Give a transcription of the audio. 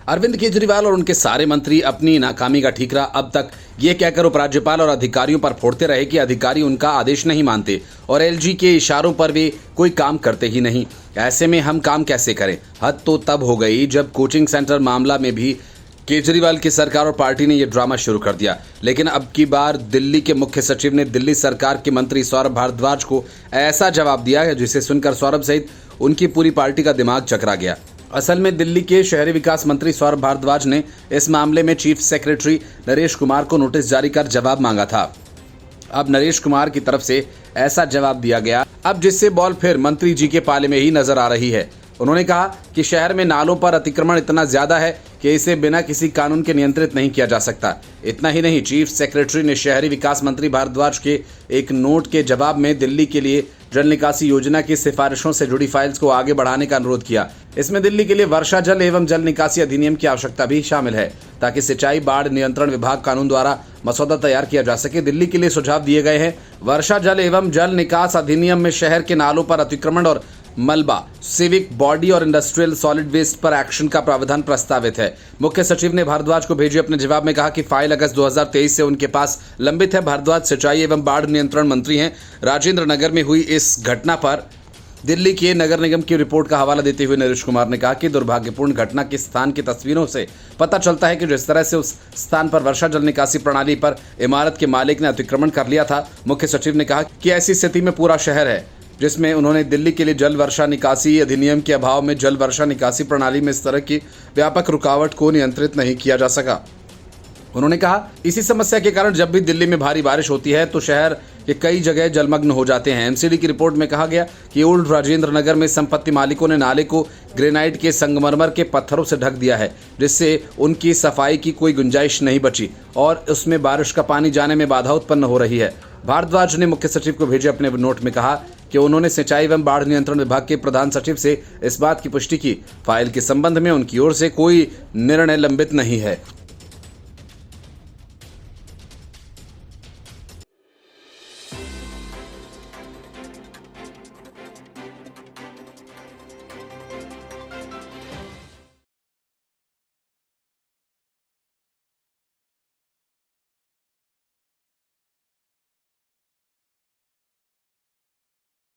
अरविंद केजरीवाल और उनके सारे मंत्री अपनी नाकामी का ठीकरा अब तक ये कहकर उपराज्यपाल और अधिकारियों पर फोड़ते रहे कि अधिकारी उनका आदेश नहीं मानते और एलजी के इशारों पर वे कोई काम करते ही नहीं। ऐसे में हम काम कैसे करें? हद तो तब हो गई जब कोचिंग सेंटर मामला में भी केजरीवाल की सरकार और पार्टी ने यह ड्रामा शुरू कर दिया। लेकिन अब की बार दिल्ली के मुख्य सचिव ने दिल्ली सरकार के मंत्री सौरभ भारद्वाज को ऐसा जवाब दिया जिसे सुनकर सौरभ सहित उनकी पूरी पार्टी का दिमाग चकरा गया। असल में दिल्ली के शहरी विकास मंत्री सौरभ भारद्वाज ने इस मामले में चीफ सेक्रेटरी नरेश कुमार को नोटिस जारी कर जवाब मांगा था। अब नरेश कुमार की तरफ से ऐसा जवाब दिया गया अब जिससे बॉल फिर मंत्री जी के पाले में ही नजर आ रही है। उन्होंने कहा कि शहर में नालों पर अतिक्रमण इतना ज्यादा है कि इसे बिना किसी कानून के नियंत्रित नहीं किया जा सकता। इतना ही नहीं, चीफ सेक्रेटरी ने शहरी विकास मंत्री भारद्वाज के एक नोट के जवाब में दिल्ली के लिए जल निकासी योजना की सिफारिशों से जुड़ी फाइल्स को आगे बढ़ाने का अनुरोध किया। इसमें दिल्ली के लिए वर्षा जल एवं जल निकासी अधिनियम की आवश्यकता भी शामिल है ताकि सिंचाई बाढ़ नियंत्रण विभाग कानून द्वारा मसौदा तैयार किया जा सके। दिल्ली के लिए सुझाव दिए गए हैं। वर्षा जल एवं जल निकास अधिनियम में शहर के नालों पर अतिक्रमण और मलबा, सिविक बॉडी और इंडस्ट्रियल सॉलिड वेस्ट पर एक्शन का प्रावधान प्रस्तावित है। मुख्य सचिव ने भारद्वाज को भेजे अपने जवाब में कहा कि फाइल अगस्त 2023 से उनके पास लंबित है। भारद्वाज सिंचाई एवं बाढ़ नियंत्रण मंत्री हैं। राजेंद्र नगर में हुई इस घटना पर दिल्ली के नगर निगम की रिपोर्ट का हवाला देते हुए नरेश कुमार ने कहा कि दुर्भाग्यपूर्ण घटना के स्थान की तस्वीरों से पता चलता है कि जिस तरह से उस स्थान पर वर्षा जल निकासी प्रणाली पर इमारत के मालिक ने अतिक्रमण कर लिया था। मुख्य सचिव ने कहा कि ऐसी स्थिति में पूरा शहर है जिसमें उन्होंने दिल्ली के लिए जल वर्षा निकासी अधिनियम के अभाव में जल वर्षा निकासी प्रणाली में इस तरह की व्यापक रुकावट को नियंत्रित नहीं किया जा सका। उन्होंने कहा इसी समस्या के कारण जब भी दिल्ली में भारी बारिश होती है तो शहर के कई जगह जलमग्न हो जाते हैं। एमसीडी की रिपोर्ट में कहा गया कि ओल्ड राजेंद्र नगर में संपत्ति मालिकों ने नाले को ग्रेनाइट के संगमरमर के पत्थरों से ढक दिया है जिससे उनकी सफाई की कोई गुंजाइश नहीं बची और उसमें बारिश का पानी जाने में बाधा उत्पन्न हो रही है। भारद्वाज ने मुख्य सचिव को भेजे अपने नोट में कहा कि उन्होंने सिंचाई एवं बाढ़ नियंत्रण विभाग के प्रधान सचिव से इस बात की पुष्टि की फाइल के संबंध में उनकी ओर से कोई निर्णय लंबित नहीं है।